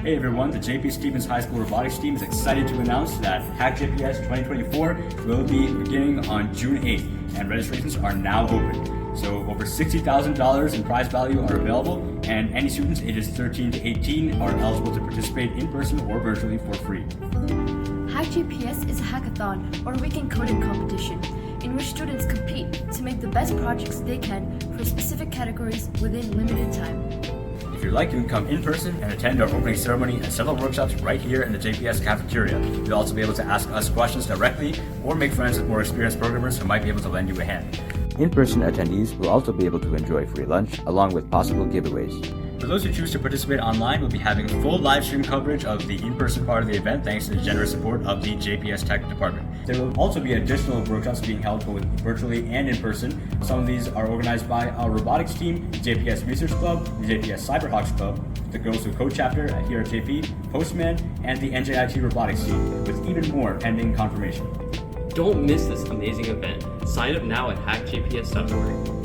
Hey everyone, the JP Stevens High School Robotics team is excited to announce that HackJPS 2024 will be beginning on June 8th, and registrations are now open. So over $60,000 in prize value are available, and any students ages 13 to 18 are eligible to participate in person or virtually for free. HackJPS is a hackathon or weekend coding competition in which students compete to make the best projects they can for specific categories within limited time. If you'd like, you can come in person and attend our opening ceremony and several workshops right here in the JPS cafeteria. You'll also be able to ask us questions directly or make friends with more experienced programmers who might be able to lend you a hand. In-person attendees will also be able to enjoy free lunch along with possible giveaways. For those who choose to participate online, we'll be having full live stream coverage of the in-person part of the event thanks to the generous support of the JPS Tech Department. There will also be additional workshops being held both virtually and in person. Some of these are organized by our robotics team, the JPS Research Club, the JPS Cyberhawks Club, the Girls Who Code chapter here at JP, Postman, and the NJIT Robotics team, with even more pending confirmation. Don't miss this amazing event. Sign up now at hackjps.org.